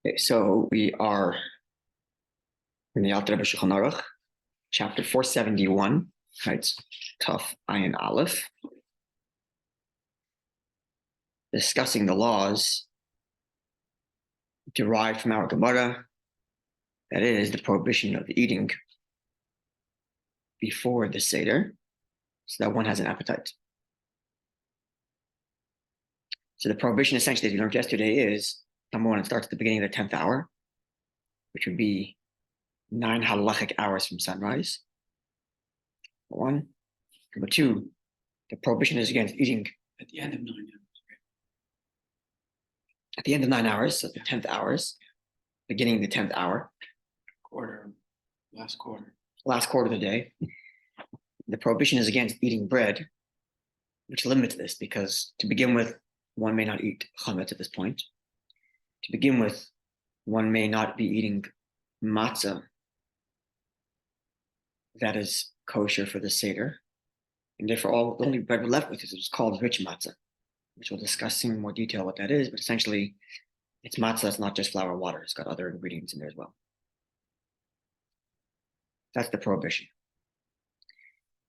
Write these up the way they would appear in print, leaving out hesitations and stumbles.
Okay, so we are in the Alter Rebbe Shulchan Aruch, chapter 471, right? Tough Ayin Aleph, discussing the laws derived from our Gemara, that is, the prohibition of eating before the Seder, so that one has an appetite. So the prohibition, essentially, as we learned yesterday, is number one, it starts at the beginning of the 10th hour, which would be 9 halachic hours from sunrise. Number one. Number two, the prohibition is against eating at the end of 9 hours. At the end of 9 hours, so the 10th hours, beginning of the 10th hour. Last quarter of the day. The prohibition is against eating bread, which limits this because to begin with, one may not eat chametz at this point. To begin with, one may not be eating matzah that is kosher for the Seder. And therefore, the only bread we're left with is called rich matzah, which we'll discuss in more detail what that is. But essentially, it's matzah that's not just flour and water. It's got other ingredients in there as well. That's the prohibition.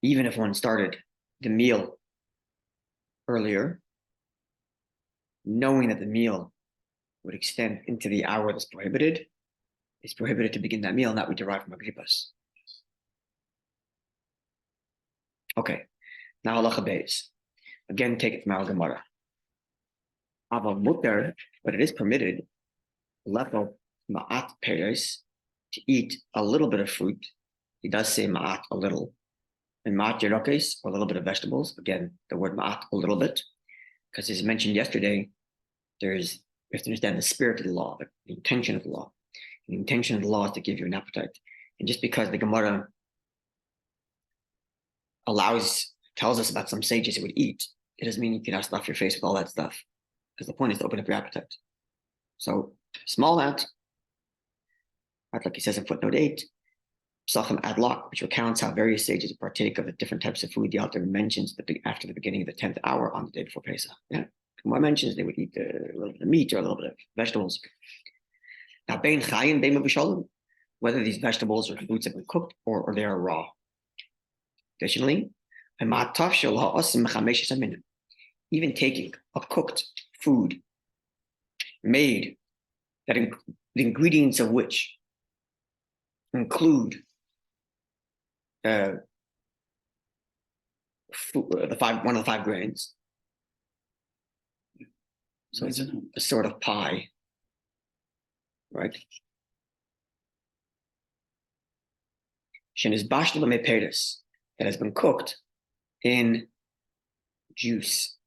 Even if one started the meal earlier, knowing that the meal would extend into the hour that's prohibited, it's prohibited to begin that meal, and that we derive from Agrippas. Okay, now halacha beis. Again, take it from our Gemara. Aval muter, but it is permitted, lefel ma'at peres, to eat a little bit of fruit. He does say ma'at, a little. And ma'at yerokes, or a little bit of vegetables. Again, the word ma'at, a little bit. Because as mentioned yesterday, we have to understand the spirit of the law, the intention of the law. And the intention of the law is to give you an appetite. And just because the Gemara tells us about some sages who would eat, it doesn't mean you cannot stuff your face with all that stuff. Because the point is to open up your appetite. So, small amount, like he says in footnote 8, psachim adlok, which recounts how various sages partake of the different types of food the author mentions after the beginning of the 10th hour on the day before Pesach. Yeah. Gemara mentions they would eat a little bit of meat or a little bit of vegetables. Now, bein chayim, bein mavushalim, whether these vegetables or fruits have been cooked or they are raw. Additionally, even taking a cooked food made that the ingredients of which include one of the five grains. So it's a sort of pie, right? That has been cooked in juice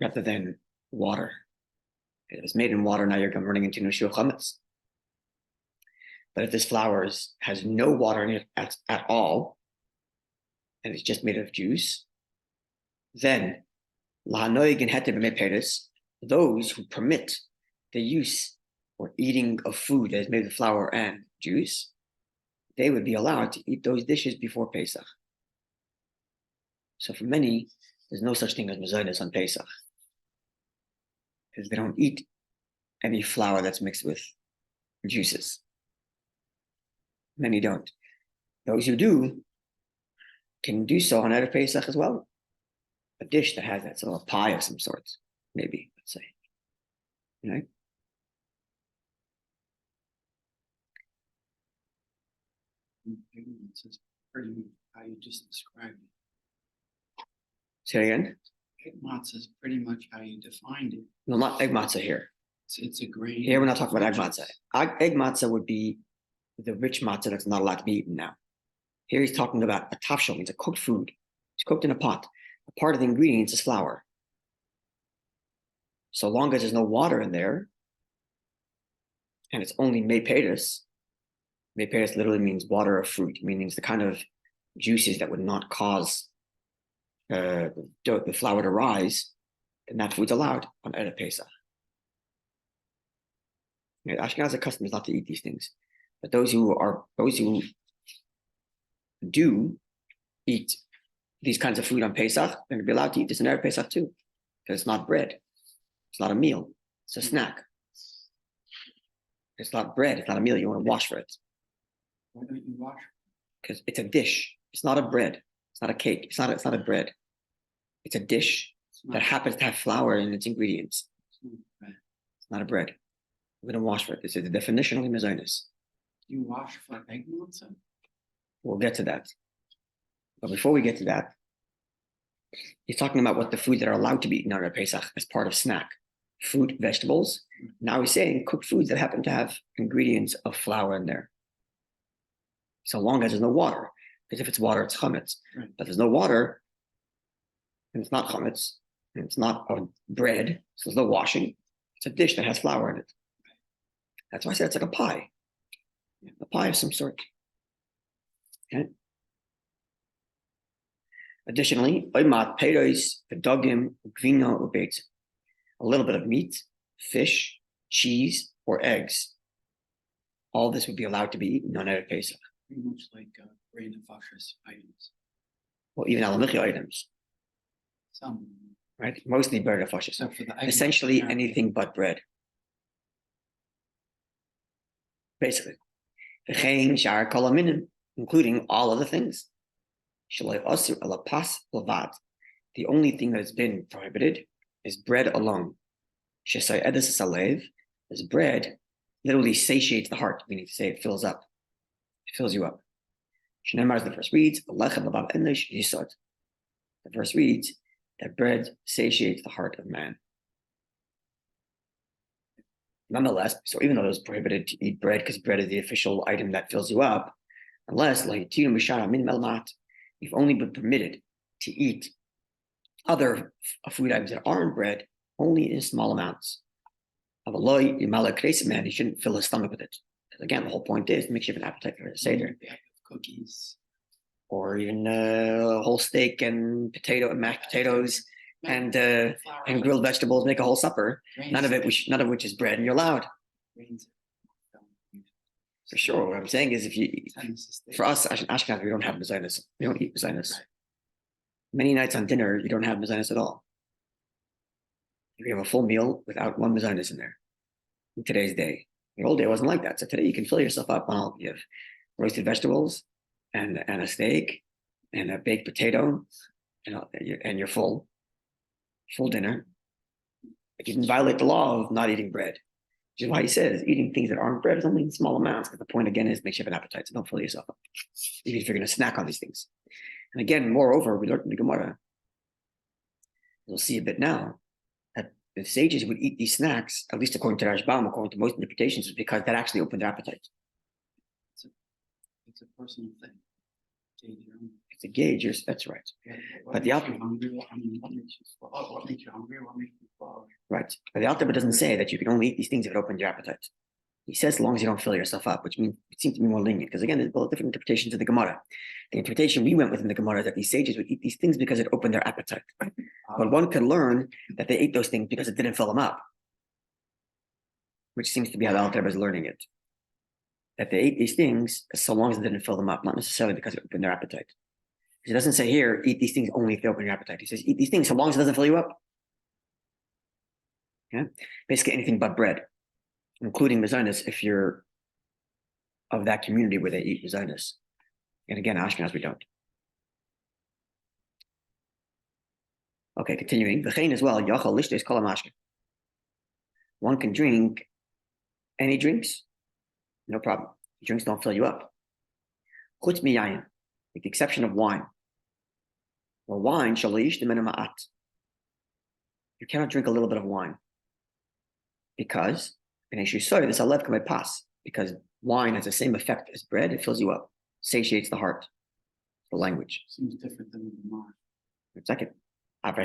rather than water. It was made in water, now you're running into Nushul Chametz. But if this flour has no water in it at all, and it's just made of juice, then those who permit the use or eating of food that is made of flour and juice, they would be allowed to eat those dishes before Pesach. So for many, there's no such thing as mezainis on Pesach, because they don't eat any flour that's mixed with juices. Many don't. Those who do can do so on Erev Pesach as well. A dish that has that sort of pie of some sort, maybe, let's say. Right? It's pretty much how you just described it. Say it again? Egg matzah is pretty much how you defined it. No, not egg matzah here. It's a grain. Here we're not talking about egg matzah. Egg matzah would be the rich matzah that's not allowed to be eaten now. Here he's talking about a tafshel, means a cooked food. It's cooked in a pot. A part of the ingredients is flour. So long as there's no water in there, and it's only mepedes literally means water or fruit, meaning it's the kind of juices that would not cause the flour to rise, then that food's allowed on Erev Pesach. Ashkenaz custom is not to eat these things. But those who do eat these kinds of food on Pesach, they're going to be allowed to eat this in Erev Pesach too, because it's not bread, it's not a meal, it's a snack. It's not bread. It's not a meal. You want to wash for it. Why don't you wash? Because it's a dish. It's not a bread. It's not a cake. It's not a bread. It's a dish that happens to have flour in its ingredients. It's not a bread. We're going to wash for it. This is the definition of mazonos. You wash for egg matzah? We'll get to that. But before we get to that, he's talking about what the foods that are allowed to be eaten on Pesach as part of snack. Fruit, vegetables. Now he's saying cooked foods that happen to have ingredients of flour in there. So long as there's no water. Because if it's water, it's chametz. Right. But there's no water, and it's not chametz, and it's not bread, so there's no washing. It's a dish that has flour in it. That's why I said it's like a pie. A pie of some sort. Okay. Additionally, a little bit of meat, fish, cheese, or eggs. All this would be allowed to be eaten on Erev Pesach. Pretty much like grain and fascist items. Well, even alamichi items. Some. Right? Mostly bread and fascist. Except for the egg Essentially anything but bread. Basically. Including all other things. The only thing that has been prohibited is bread alone. As bread literally satiates the heart, meaning to say it fills up. It fills you up. The verse reads, the verse reads that bread satiates the heart of man. Nonetheless, so even though it was prohibited to eat bread because bread is the official item that fills you up, unless you've only been permitted to eat other food items that aren't bread only in small amounts. Man, he shouldn't fill his stomach with it. Again, the whole point is to make sure you have an appetite for the Seder. Cookies. Or even a whole steak and potato and mashed potatoes and grilled vegetables, make a whole supper. None of which is bread, and you're allowed. For sure. What I'm saying is, for us, Ashkenaz, we don't have mazonos. We don't eat mazonos. Right. Many nights on dinner, you don't have mazonos at all. You have a full meal without one mazonos in there. In today's day, the old day wasn't like that. So today you can fill yourself up on all. You have roasted vegetables and a steak and a baked potato, and you're full dinner. But you didn't violate the law of not eating bread. Which is why he says eating things that aren't bread is only in small amounts. Because the point again is make sure you have an appetite, so don't fill yourself up. Even if you're going to snack on these things. And again, moreover, we learned in the Gemara. You'll see a bit now that the sages would eat these snacks, at least according to Rashbam, according to most interpretations, is because that actually opened their appetite. It's a personal thing. It's a gauge. That's right. Yeah, but the Alter, what makes you hungry? What makes you full? Right. But the Alter doesn't say that you can only eat these things if it opens your appetite. He says as long as you don't fill yourself up, which means it seems to be more lenient. Because again, there's both different interpretations of the Gemara. The interpretation we went with in the Gemara is that these sages would eat these things because it opened their appetite. But one could learn that they ate those things because it didn't fill them up, which seems to be how the Alter is learning it. That they ate these things so long as it didn't fill them up, not necessarily because it opened their appetite. He doesn't say here, eat these things only if they open your appetite. He says, eat these things so long as it doesn't fill you up. Yeah, basically anything but bread, including mazonos if you're of that community where they eat mazonos. And again, Ashkenaz, we don't. Okay, continuing. V'chein as well, yachal lishtes kol ha'mashke. One can drink any drinks, no problem. Drinks don't fill you up. Chutz miyayin, with the exception of wine. Well, wine, shalish demenu ma'at. You cannot drink a little bit of wine. Because, because wine has the same effect as bread, it fills you up, satiates the heart, the language. Seems different than the Gemara. Second, but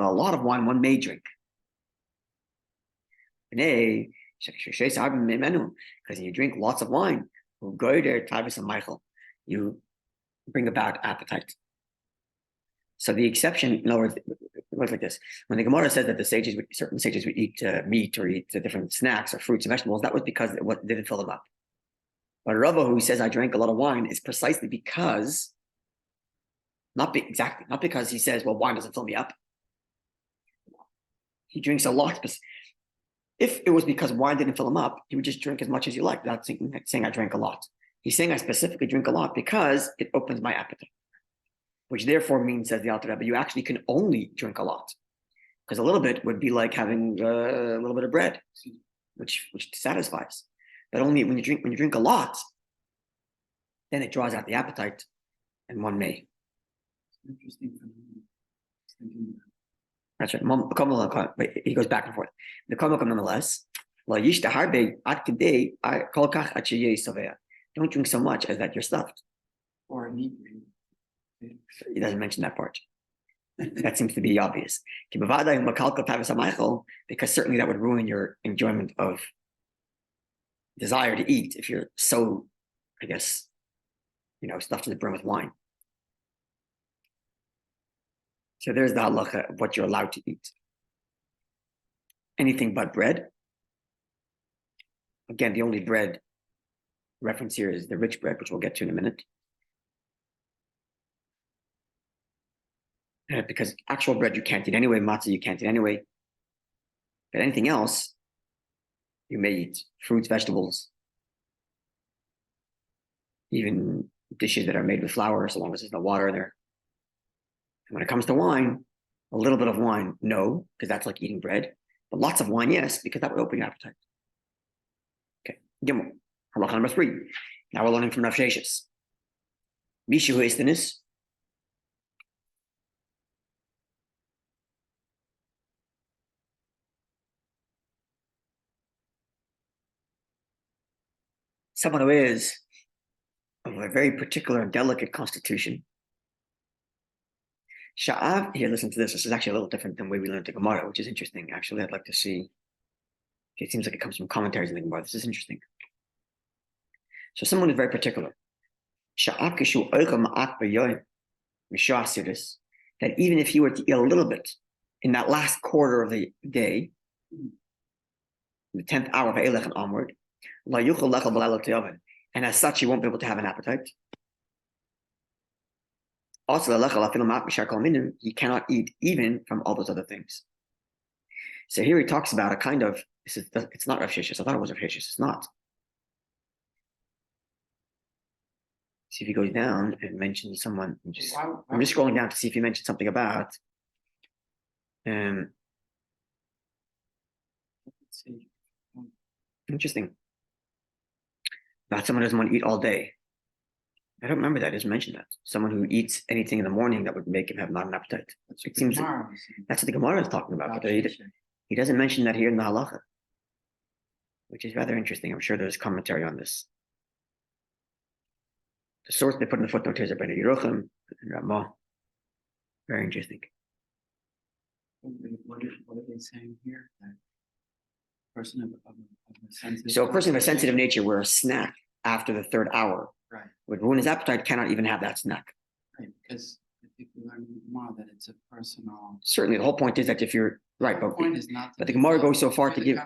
a lot of wine one may drink. Because you drink lots of wine, you bring about appetite. So the exception, in other words, it works like this. When the Gemara says that certain sages would eat meat or eat different snacks or fruits and vegetables, that was because it didn't fill them up. But Rava, who says I drank a lot of wine, is precisely because, not because he says, well, wine doesn't fill me up. He drinks a lot. If it was because wine didn't fill him up, he would just drink as much as you like without saying I drank a lot. He's saying I specifically drink a lot because it opens my appetite, which therefore means, says the Alter Rebbe, you actually can only drink a lot, because a little bit would be like having a little bit of bread, which satisfies. But only when you drink a lot, then it draws out the appetite, and one may. Interesting phenomenon. That's right. But he goes back and forth. The nonetheless, don't drink so much as that you're stuffed. Or inebriated. He doesn't mention that part. That seems to be obvious. Because certainly that would ruin your enjoyment of desire to eat if you're so, I guess, stuffed to the brim with wine. So there's the halacha of what you're allowed to eat. Anything but bread. Again, the only bread reference here is the rich bread, which we'll get to in a minute. Because actual bread you can't eat anyway, matzah you can't eat anyway. But anything else, you may eat. Fruits, vegetables, even dishes that are made with flour, so long as there's no water in there. And when it comes to wine, a little bit of wine, no, because that's like eating bread. But lots of wine, yes, because that would open your appetite. Okay, Gimel, halacha number 3. Now we're learning from Rav Sheshes. Mishu Histanis. Someone who is of a very particular and delicate constitution. Sha'av, here, listen to this. This is actually a little different than the way we learned the Gemara, which is interesting. Actually, I'd like to see. Okay, it seems like it comes from commentaries in the Gemara. This is interesting. So someone is very particular. Sha'av kishu oicha ma'at b'yoyim mishah sidus, that even if you were to eat a little bit in that last quarter of the day, the 10th hour of Eilech and onward, la yuchal lechal b'layla t'yoven, and as such, you won't be able to have an appetite. Also, he cannot eat even from all those other things. So here he talks about a kind of, it's not Rav Sheshes. I thought it was Rav Sheshes. It's not. See if he goes down and mentions someone. I'm just scrolling down to see if he mentioned something about. Interesting. About someone who doesn't want to eat all day. I don't remember that. He doesn't mention that. Someone who eats anything in the morning that would make him have not an appetite. It seems that's what the Gemara is talking about. But he doesn't mention that here in the halacha, which is rather interesting. I'm sure there's commentary on this. The source they put in the footnote is Rabbi Yerucham and Ramah. Very interesting. What are they saying here? That person of a sensitive. So a person of a sensitive nature, where a snack after the 3rd hour would ruin his appetite, cannot even have that snack. Right, because I think we learned more that it's a personal. Certainly, the whole point is that if you're right, the point is not. But the Gemara goes so far to give.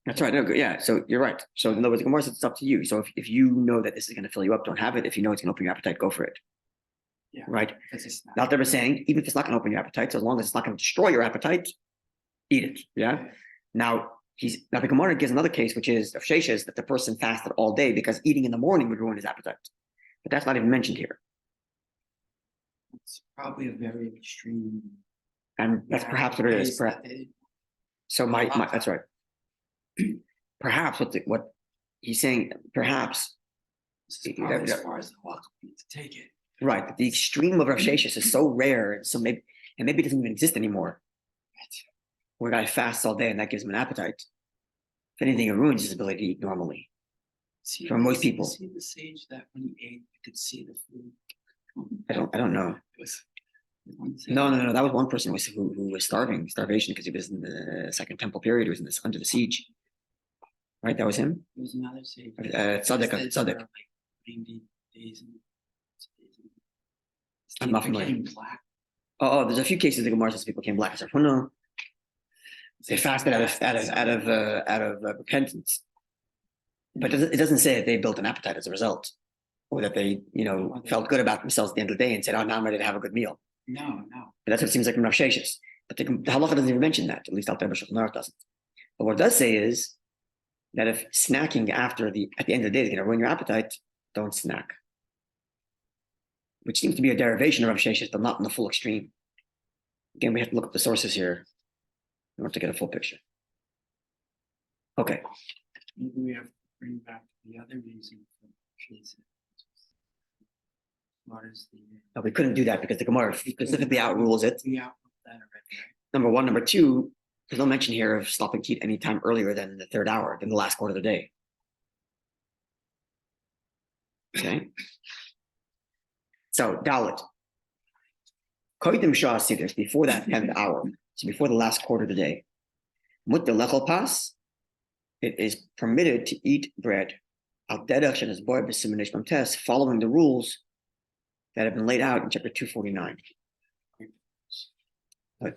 That's right. No, yeah. So you're right. So in other words, the Gemara says it's up to you. So if you know that this is going to fill you up, don't have it. If you know it's going to open your appetite, go for it. Yeah. Right. Not ever saying even if it's not going to open your appetite, so as long as it's not going to destroy your appetite, eat it. Yeah. Now the Gemara gives another case, which is of Sheshes, that the person fasted all day because eating in the morning would ruin his appetite. But that's not even mentioned here. It's probably a very extreme. And that's perhaps what it is. So my that's right. Perhaps what he's saying, perhaps this is probably as far as the walk to take it. Right. But the extreme of Rav Sheshes is so rare, and so maybe it doesn't even exist anymore. Where a guy fasts all day and that gives him an appetite. If anything, it ruins his ability to eat normally. For most people. See the sage that when he ate, you could see the food. I don't know. No. That was one person who was starvation because he was in the Second Temple period. He was under the siege. Right, that was him. There was another sage. Tzaddik. I'm not familiar. Oh, there's a few cases the Gemara says people became black. Oh no, they fasted out of repentance, but it doesn't say that they built an appetite as a result, or that they felt good about themselves at the end of the day and said, "Oh, now I'm ready to have a good meal." No. But that's what it seems like from Rav Sheshes. But the halacha doesn't even mention that. At least Alter Rebbe doesn't. But what it does say is that if snacking at the end of the day is going to ruin your appetite, don't snack. Which seems to be a derivation of Rav Sheshes, but not in the full extreme. Again, we have to look up the sources here in order to get a full picture. Okay. Maybe we have to bring back the other reason for Sheshes. What is the? No, we couldn't do that because the Gemara specifically outrules it. We outruled that already, right? Number one. Number two, there's no mention here of stopping to eat any time earlier than the third hour, than the last quarter of the day. Okay. So, Dalit. Koidim Shah Sidrs, before that 10th hour, so before the last quarter of the day. Mut the Lechel Pas, it is permitted to eat bread. Al Derech and his boy B'Simonish Mamtes, following the rules that have been laid out in chapter 249.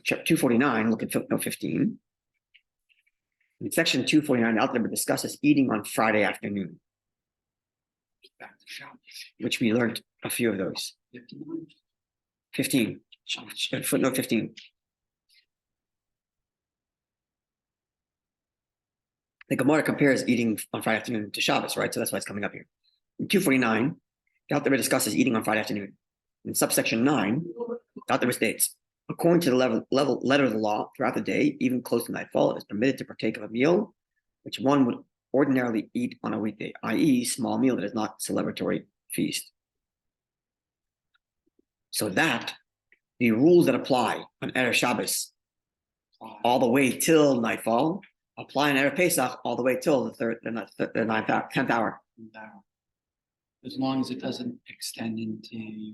Chapter 249, look at footnote 15. In section 249, Alter Rebbe discusses eating on Friday afternoon, Back to Shabbos. which we learned a few of those. 15, footnote 15. The Gemara compares eating on Friday afternoon to Shabbos, right? So that's why it's coming up here. In 249, the Alter Rebbe discusses eating on Friday afternoon. In subsection 9, the Alter Rebbe states, according to the letter of the law, throughout the day, even close to nightfall, it is permitted to partake of a meal which one would ordinarily eat on a weekday, i.e., small meal that is not celebratory feast. So that the rules that apply on Erev Shabbos all the way till nightfall apply on Erev Pesach all the way till the 10th hour. As long as it doesn't extend into.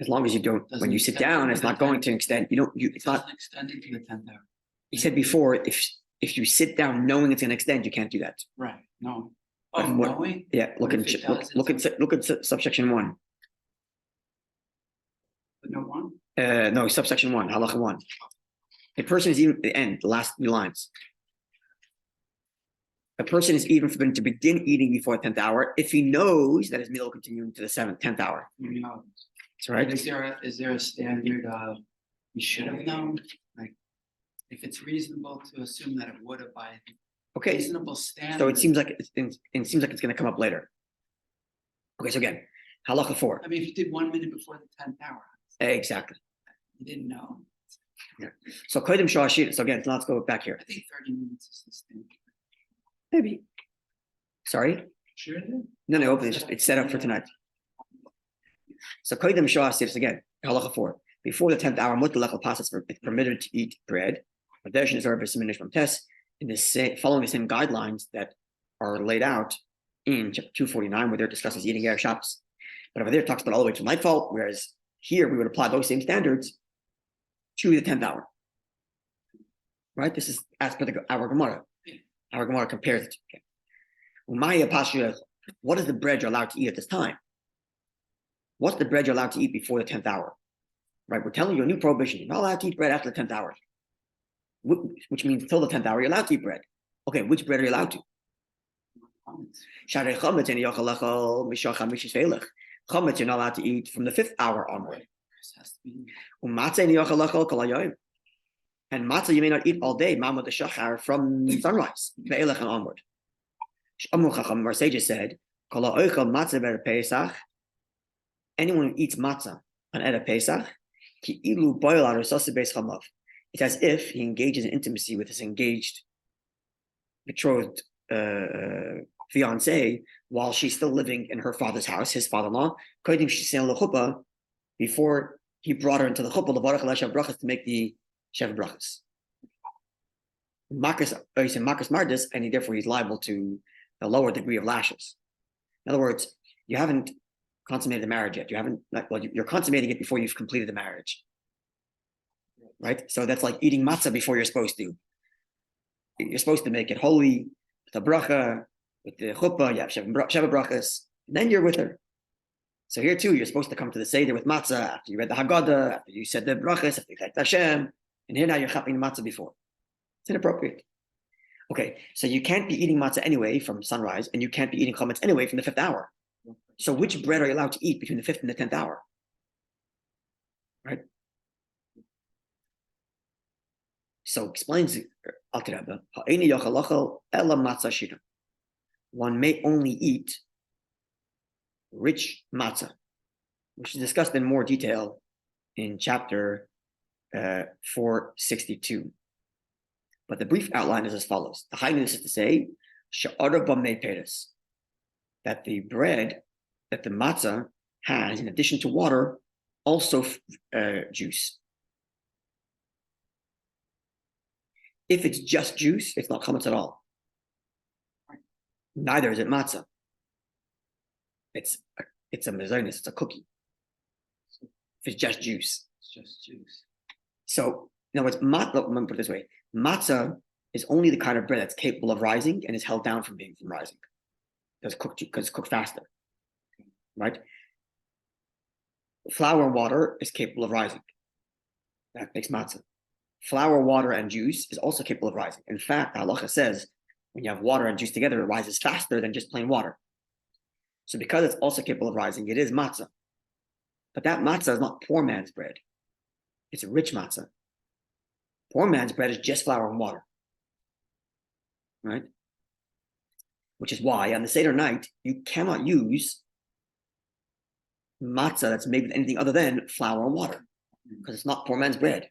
As long as you don't, when you sit down, it's not going to extend. It's not extending to the 10th hour. He said before, if you sit down knowing it's going to extend, you can't do that. Right. No. Oh, knowing? Yeah. Look at subsection 1. No one? No, subsection 1, halacha 1. A person is even the end, the last few lines. A person is even forbidden to begin eating before the 10th hour if he knows that his meal will continue into the 10th hour. That's right. Is there a standard of you should have known? Like, if it's reasonable to assume that it would have by reasonable standard. So it seems like it's going to come up later. Okay, so again, halacha 4. I mean, if you did 1 minute before the 10th hour. Exactly. You didn't know. Yeah. So kodim shah shir. So again, let's go back here. I think 30 minutes is the standard. Maybe. Sorry. Sure. No. It's set up for tonight. So kodim shah shir. Again, halacha 4. Before the 10th hour, mutal lechel pas, it's permitted to eat bread. Following the same guidelines that are laid out in chapter 249, where there discusses eating Erev Shabbos. But over there it talks about all the way to nightfall, whereas here we would apply those same standards to the 10th hour. Right? This is as per our Gemara. Our Gemara compares it. Okay. What is the bread you're allowed to eat at this time? What's the bread you're allowed to eat before the 10th hour? Right? We're telling you a new prohibition. You're not allowed to eat bread after the 10th hour. Which means till the 10th hour, you're allowed to eat bread. Okay, which bread are you allowed to? Chametz, you're not allowed to eat from the 5th hour onward. And matzah, you may not eat all day, mamad shachar, from sunrise, ve'elech and onward. Our sages said, anyone who eats matzah on Erev Pesach, it's as if he engages in intimacy with his engaged, betrothed fiance while she's still living in her father's house, his father-in-law, before he brought her into the chuppah, to make the Shev Brachas. Makas Mardis, and therefore he's liable to a lower degree of lashes. In other words, you haven't consummated the marriage yet. You're consummating it before you've completed the marriage. Right? So that's like eating matzah before you're supposed to. You're supposed to make it holy, with the bracha, with the chuppah, you have Sheva Brachas, then you're with her. So here too, you're supposed to come to the Seder with matzah after you read the Haggadah, after you said the brachas, after you thanked Hashem, and here now you're chapping the matzah before. It's inappropriate. Okay, so you can't be eating matzah anyway from sunrise, and you can't be eating chametz anyway from the 5th hour. So which bread are you allowed to eat between the 5th and the 10th hour? Right? So explains Alter Rebbe, one may only eat rich matzah, which is discussed in more detail in chapter 462. But the brief outline is as follows. The highness is to say, that the bread, that the matzah has, in addition to water, also juice. If it's just juice, it's not chametz at all. Neither is it matzah. It's a mezainis, it's a cookie. If it's just juice. It's just juice. So, in other words, let me put it this way. Matzah is only the kind of bread that's capable of rising and is held down from rising. Because it's cooked faster. Right? Flour and water is capable of rising. That makes matzah. Flour, water, and juice is also capable of rising. In fact, halacha says when you have water and juice together, it rises faster than just plain water. So because it's also capable of rising, it is matzah. But that matzah is not poor man's bread. It's a rich matzah. Poor man's bread is just flour and water. Right? Which is why on the Seder night, you cannot use matzah that's made with anything other than flour and water. Because it's not poor man's bread.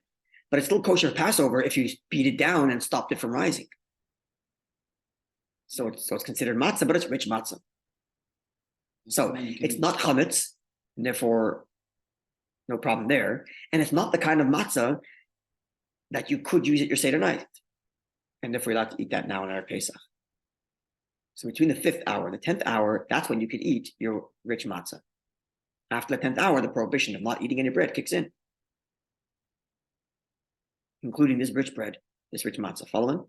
But it's still kosher Passover if you beat it down and stopped it from rising. So it's considered matzah, but it's rich matzah. So it's not chametz, and therefore no problem there. And it's not the kind of matzah that you could use at your Seder night. And therefore you're allowed to eat that now in our Pesach. So between the 5th hour and the 10th hour, that's when you can eat your rich matzah. After the 10th hour, the prohibition of not eating any bread kicks in, including this rich bread, this rich matzah. Following?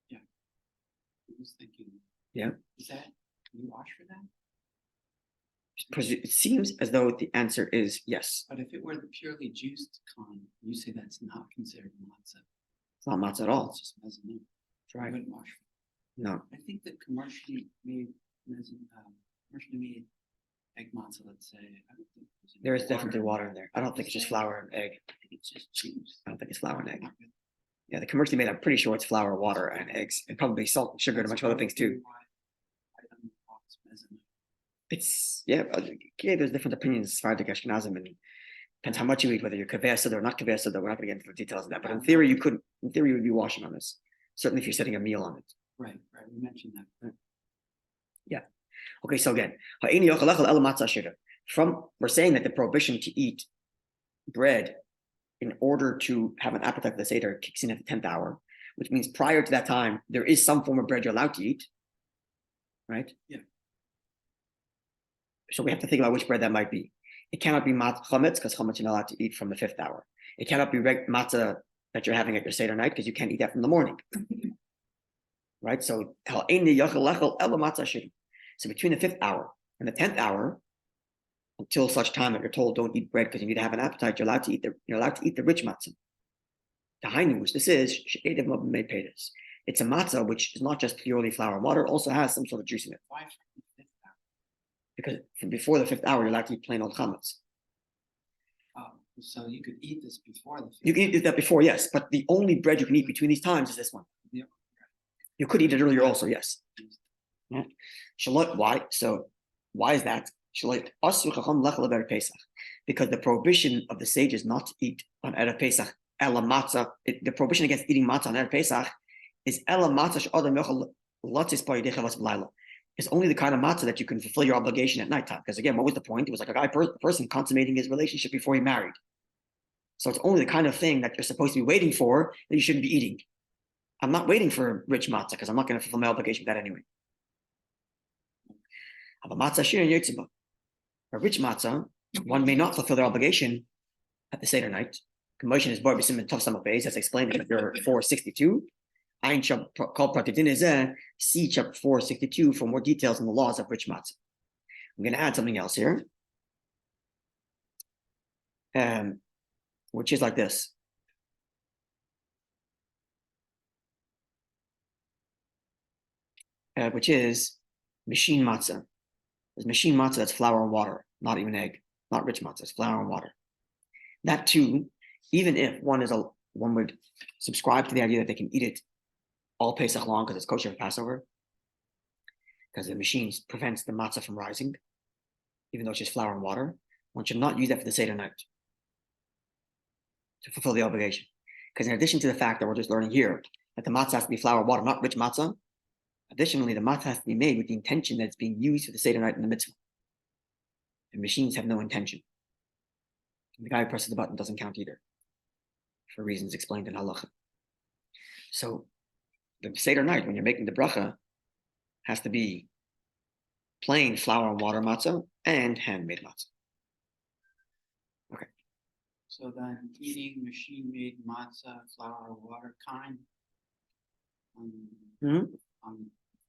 Yeah. I was thinking. Yeah. Is that, can you wash for that? It seems as though the answer is yes. But if it were the purely juiced kind, you say that's not considered matzah. It's not matzah at all. It's just mezzanine. That's right. I wouldn't wash for that. No. I think that commercially made egg matzah, let's say. I don't think There is definitely water in there. I don't think it's just flour and egg. I think it's just juice. I don't think it's flour and egg. Not really. Yeah, the commercially made, I'm pretty sure it's flour, water, and eggs, and probably salt and sugar and a bunch of other things too. It's, yeah, okay, there's different opinions as far as the Ashkenazim, and depends how much you eat, whether you're kaveh or not kaveh, we're not going to get into the details of that. But in theory, you would be washing on this. Certainly if you're setting a meal on it. Right, we mentioned that. Right. Yeah. Okay, so again, we're saying that the prohibition to eat bread in order to have an appetite for the Seder kicks in at the 10th hour, which means prior to that time, there is some form of bread you're allowed to eat, right? Yeah. So we have to think about which bread that might be. It cannot be chametz, because chametz you're not allowed to eat from the 5th hour. It cannot be matzah that you're having at your Seder night, because you can't eat that from the morning. Right? So between the 5th hour and the 10th hour, until such time that you're told don't eat bread because you need to have an appetite, you're allowed to eat the rich matzah. The hainu, which this is, it's a matzah which is not just purely flour and water, it also has some sort of juice in it. Why from the 5th hour? Because from before the 5th hour, you're allowed to eat plain old chametz. Oh, so you could eat this before the 5th You can eat that before, yes, but the only bread you can eat between these times is this one. Yeah. You could eat it earlier also, yes. Yeah. Why? So why is that? Because the prohibition of the sages not to eat on Erev Pesach, the prohibition against eating matzah on Erev Pesach is it's only the kind of matzah that you can fulfill your obligation at nighttime. Because again, what was the point? It was like a person consummating his relationship before he married. So it's only the kind of thing that you're supposed to be waiting for that you shouldn't be eating. I'm not waiting for rich matzah because I'm not going to fulfill my obligation with that anyway. A rich matzah, one may not fulfill their obligation at the Seder night. Commotion is Bar B'Sim and Tov Samach Beis, as explained in chapter 462. Ein called Pratidin Ezeh, see chapter 462 for more details on the laws of rich matzah. I'm going to add something else here, which is like this. Which is machine matzah. There's machine matzah that's flour and water, not even egg, not rich matzah, it's flour and water. That too, even if one is one would subscribe to the idea that they can eat it all Pesach long because it's kosher for Passover, because the machine prevents the matzah from rising, even though it's just flour and water. One should not use that for the Seder night to fulfill the obligation. Because in addition to the fact that we're just learning here that the matzah has to be flour and water, not rich matzah, additionally, the matzah has to be made with the intention that it's being used for the Seder night in the mitzvah. The machines have no intention. And the guy who presses the button doesn't count either, for reasons explained in halacha. So the Seder night, when you're making the bracha, has to be plain flour and water matzah and handmade matzah. Okay. So then eating machine-made matzah, flour, water kind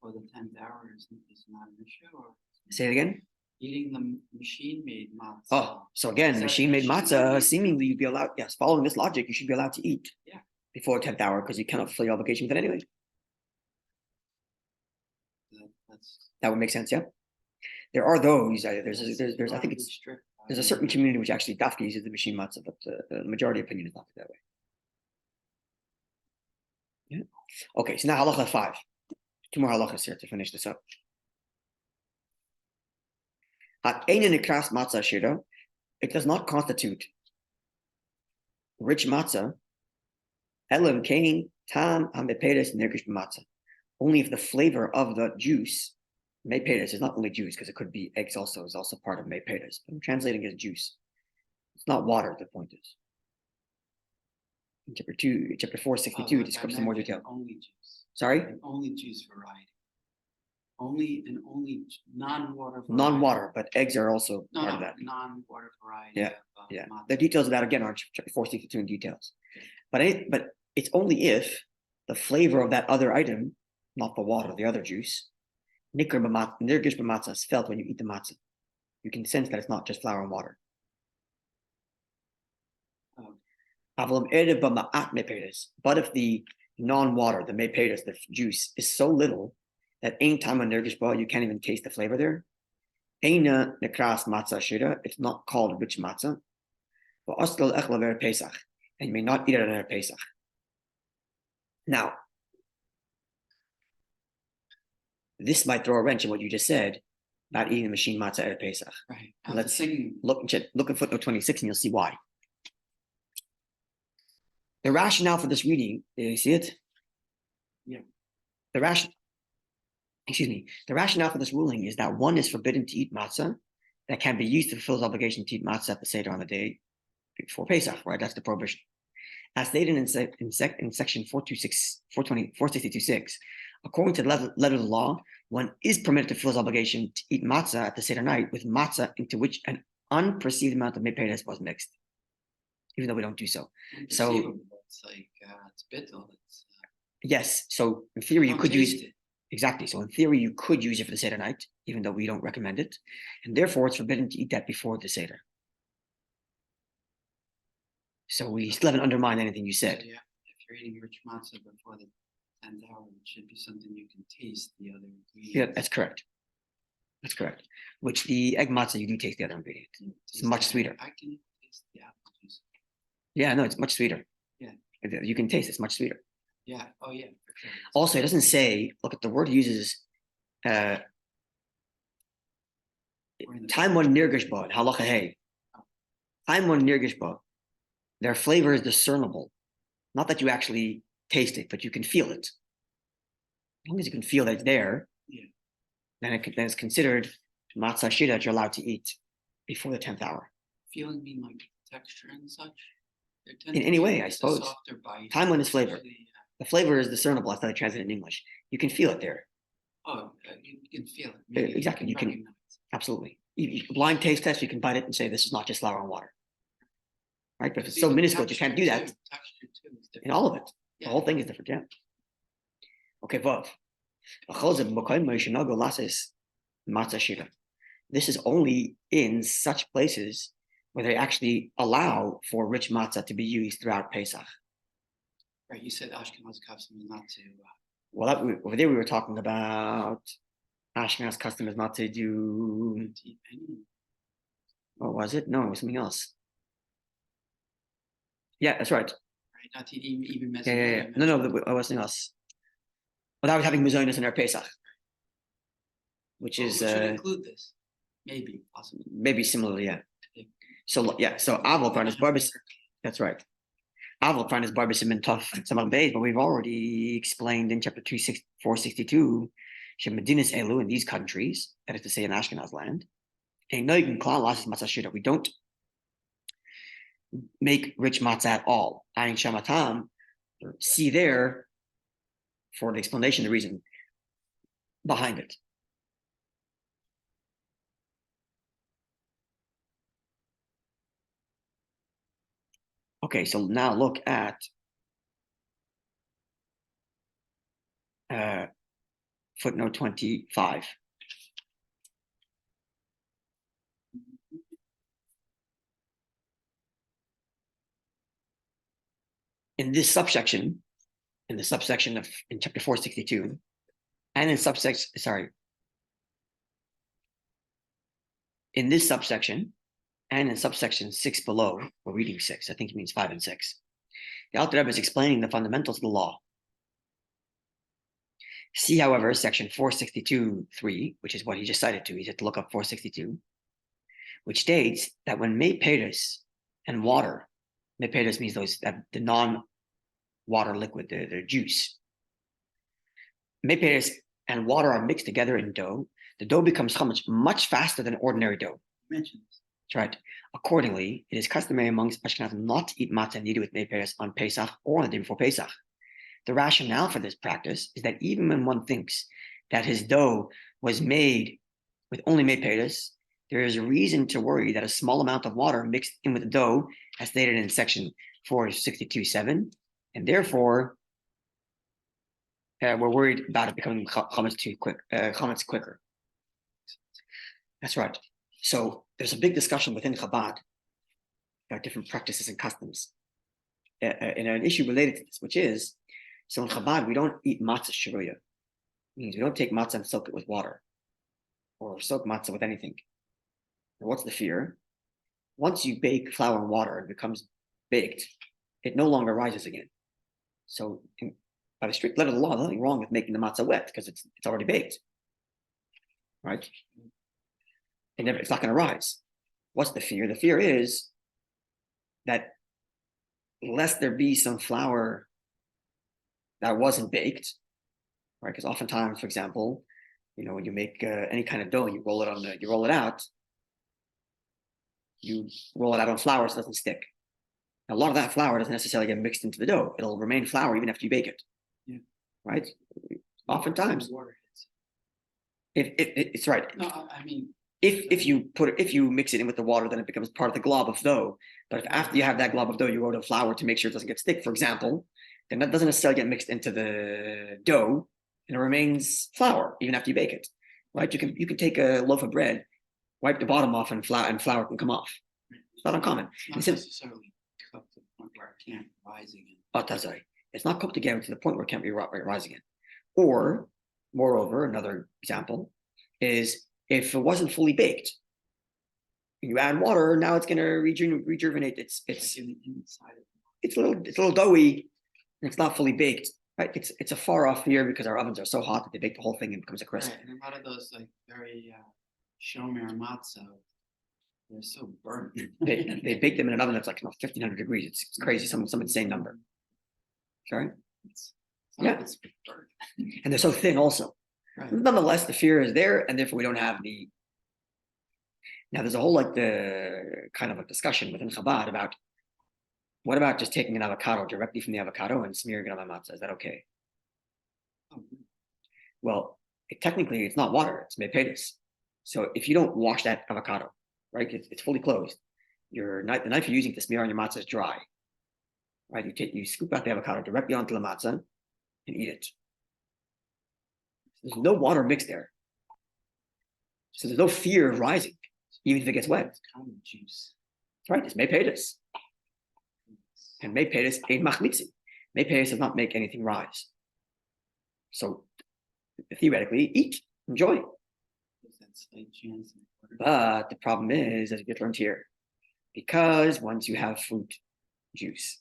for the 10th hour is not an issue? Or say it again? Eating the machine-made matzah. Oh, so again, machine-made matzah, seemingly you'd be allowed, yes, following this logic, you should be allowed to eat before 10th hour because you cannot fulfill your obligation with it anyway. That would make sense, yeah. There are those. There's I think there's a certain community which actually dafka uses the machine matzah, but the majority opinion is not that way. Yeah. Okay, so now halacha 5. 2 more halachas here to finish this up. It does not constitute rich matzah. Only if the flavor of the juice, mepedes, is not only juice, because it could be eggs also, is also part of mepedes. But I'm translating as juice. It's not water, the point is. In chapter 462 describes some more detail. Only juice. Sorry? An only juice variety. Only non-water variety. Non-water, but eggs are also part of that. Non-water variety. Yeah, yeah. The details of that, again, are chapter 462 in details. But it's only if the flavor of that other item, not the water, the other juice, nirgish b'matzah, is felt when you eat the matzah. You can sense that it's not just flour and water. But if the non-water, the mepedes, the juice, is so little that any time on nirgish ba, you can't even taste the flavor there. Eina nekras matzah shira, it's not called rich matzah. And you may not eat it at Pesach. Now, this might throw a wrench in what you just said about eating the machine matzah at Pesach. Right. Let's look at footnote 26 and you'll see why. The rationale for this reading, do you see it? Yeah. The rationale for this ruling is that one is forbidden to eat matzah that can be used to fulfill his obligation to eat matzah at the Seder on the day before Pesach, right? That's the prohibition. As stated in section 462.6, according to the letter of the law, one is permitted to fulfill his obligation to eat matzah at the Seder night with matzah into which an unperceived amount of mepedes was mixed, even though we don't do so. So it's like it's bittul. Yes. So in theory, you could use it. Exactly. So in theory, you could use it for the Seder night, even though we don't recommend it, and therefore it's forbidden to eat that before the Seder. So we still haven't undermined anything you said. So yeah, if you're eating rich matzah before the 10th hour, it should be something you can taste the other ingredients. Yeah, that's correct. That's correct. Which the egg matzah, you do taste the other ingredient. It's much sweeter. I can taste the apple juice. Yeah, no, it's much sweeter. Yeah. You can taste it's much sweeter. Yeah. Oh, yeah. For sure. Also, it doesn't say, look at the word uses time one nirgish ba, halacha hey. Time one nirgish ba. Their flavor is discernible. Not that you actually taste it, but you can feel it. As long as you can feel that it's there, then it's considered matzah shira that you're allowed to eat before the 10th hour. Feeling mean like texture and such? In any way, I suppose. Time one is flavor. The flavor is discernible. That's how they translate it in English. You can feel it there. Oh, you can feel it. Exactly. You can absolutely. Blind taste test, you can bite it and say this is not just flour and water. Right? But if it's so minuscule, you can't do that. Texture too is different. In all of it. Yeah. The whole thing is different, yeah. Okay, Vav. This is only in such places where they actually allow for rich matzah to be used throughout Pesach. Right, you said Ashkenaz custom is not to. Well, over there we were talking about Ashkenaz custom is not to do. What was it? No, it was something else. Yeah, that's right. Not to even mess Yeah. No, I wasn't us. Without having Mazonis in our Pesach, which is should include this. Maybe, possibly. Maybe similarly, yeah. So Aval Farnas Barbis, that's right. Aval Farnas Barbis and Tough Samal Bays, but we've already explained in chapter 462, Shemadinas Elu in these countries, that is to say in Ashkenaz land, we don't make rich matzah at all. Ayin Shamatam, see there for the explanation, the reason behind it. Okay, so now look at footnote 25. In this subsection, in chapter 462, and in this subsection, and in subsection 6 below, we're reading 6, I think it means 5 and 6. The Alter Rebbe is explaining the fundamentals of the law. See, however, section 462.3, which is what he just cited to. He said to look up 462, which states that when mei peres and water, mei peres means the non-water liquid, the juice. Mei peres and water are mixed together in dough. The dough becomes chametz much faster than ordinary dough. Mentioned this. That's right. Accordingly, it is customary amongst Ashkenazim not to eat matzah kneaded with mei peres on Pesach or on the day before Pesach. The rationale for this practice is that even when one thinks that his dough was made with only mei peres, there is a reason to worry that a small amount of water mixed in with the dough, as stated in section 462.7, and therefore we're worried about it becoming chametz quicker. That's right. So there's a big discussion within Chabad about different practices and customs. In an issue related to this, which is, so in Chabad, we don't eat matzah shiruya. Means we don't take matzah and soak it with water, or soak matzah with anything. And what's the fear? Once you bake flour and water and it becomes baked, it no longer rises again. So by the strict letter of the law, there's nothing wrong with making the matzah wet because it's already baked, right? It's not going to rise. What's the fear? The fear is that lest there be some flour that wasn't baked, right? Because oftentimes, for example, when you make any kind of dough, you roll it out. You roll it out on flour so it doesn't stick. Now, a lot of that flour doesn't necessarily get mixed into the dough. It'll remain flour even after you bake it. Yeah. Right? Oftentimes. Water hits. It's right. No, I mean, if you mix it in with the water, then it becomes part of the glob of dough. But if after you have that glob of dough, you add a flour to make sure it doesn't get stick, for example, then that doesn't necessarily get mixed into the dough, and it remains flour even after you bake it. Right? You can take a loaf of bread, wipe the bottom off, and flour can come off. It's not uncommon. It's not necessarily cooked to the point where it can't rise again. Oh, that's right. It's not cooked again to the point where it can't be rise again. Or, moreover, another example is if it wasn't fully baked, you add water, now it's going to rejuvenate. It's a little doughy, and it's not fully baked. Right? It's a far off fear because our ovens are so hot that they bake the whole thing and it becomes a crisp. Right, and a lot of those very shomer matzah, they're so burnt. they bake them in an oven that's 1,500 degrees. It's crazy, some insane number. Sorry. It's burnt. And they're so thin also. Right. Nonetheless, the fear is there, and therefore we don't have the. Now there's a whole the kind of a discussion within Chabad about what about just taking an avocado directly from the avocado and smearing it on the matzah? Is that okay? Oh. Well, technically it's not water; it's mei peres. So if you don't wash that avocado, right, it's fully closed. The knife you're using to smear on your matzah is dry. Right, you scoop out the avocado directly onto the matzah and eat it. There's no water mixed there. So there's no fear of rising, even if it gets wet. It's common juice. That's right, it's mei peres. And mei peres ain't machmitzi. Mei peres does not make anything rise. So theoretically, eat, enjoy. But the problem is, as we get learned here, because once you have fruit juice,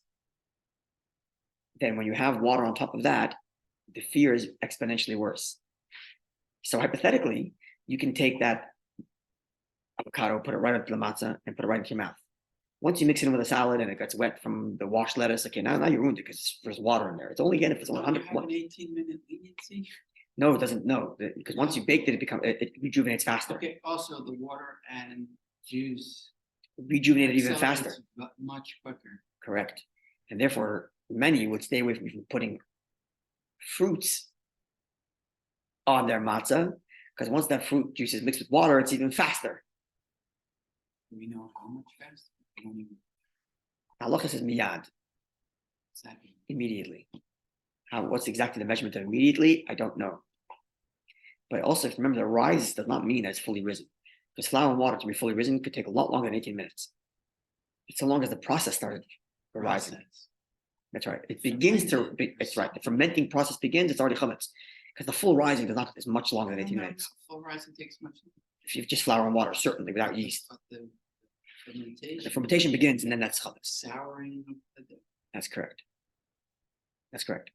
then when you have water on top of that, the fear is exponentially worse. So hypothetically, you can take that avocado, put it right into the matzah, and put it right into your mouth. Once you mix it in with a salad and it gets wet from the washed lettuce, okay, now you ruined it because there's water in there. It's only again if it's 100. An 18-minute leniency. No, it doesn't. No, because once you baked it, it rejuvenates faster. Okay. Also, the water and juice Rejuvenated even faster. Much quicker. Correct. And therefore, many would stay away from putting fruits on their matzah, because once that fruit juice is mixed with water, it's even faster. Do we know how much faster? Halacha says miyad. Exactly. Immediately. What's exactly the measurement of immediately? I don't know. But also, if you remember, the rise does not mean that it's fully risen. Because flour and water to be fully risen could take a lot longer than 18 minutes. It's so long as the process started rising. That's right. It begins to. It's right. The fermenting process begins. It's already chametz, because the full rising is much longer than 18 minutes. Full rising takes much longer. If you have just flour and water, certainly without yeast. But the fermentation begins, and then that's chametz. Souring of the dough. That's correct. That's correct.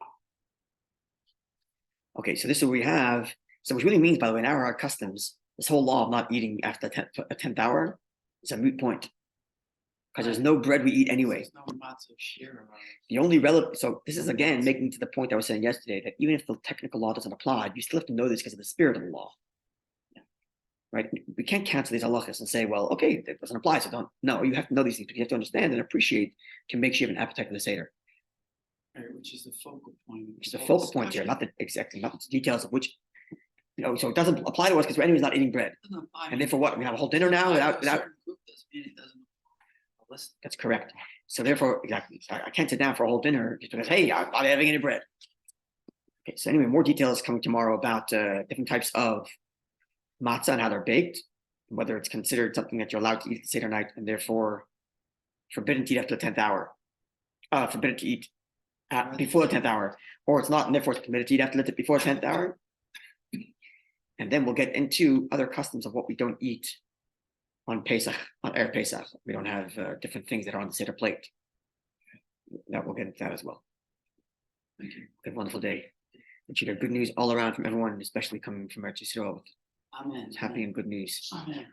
Okay, so this is what we have. So which really means, by the way, in our customs, this whole law of not eating after the 10th hour is a moot point. Because there's no bread we eat anyway. There's no matzah share. The only relevant, so this is again making to the point I was saying yesterday, that even if the technical law doesn't apply, you still have to know this because of the spirit of the law. Yeah. Right? We can't cancel these halachas and say, well, okay, it doesn't apply, so don't. No, you have to know these things, but you have to understand and appreciate to make sure you have an appetite for the Seder. Right, which is the focal point. Which is the focal point here, not the details of which, so it doesn't apply to us because we're anyways not eating bread. And therefore what? We have a whole dinner now without. That's correct. So therefore, exactly. I can't sit down for a whole dinner just because, hey, I'm not having any bread. Okay, so anyway, more details coming tomorrow about different types of matzah and how they're baked, whether it's considered something that you're allowed to eat at the Seder night and therefore forbidden to eat after the 10th hour. Forbidden to eat before the 10th hour, or it's not, and therefore it's permitted to eat after before the 10th hour. And then we'll get into other customs of what we don't eat on Pesach, on Erev Pesach. We don't have different things that are on the Seder plate. That we'll get into that as well. Thank you. Have a wonderful day. And you know, good news all around from everyone, especially coming from Eretz Yisrael. Amen. It's happy and good news. Amen.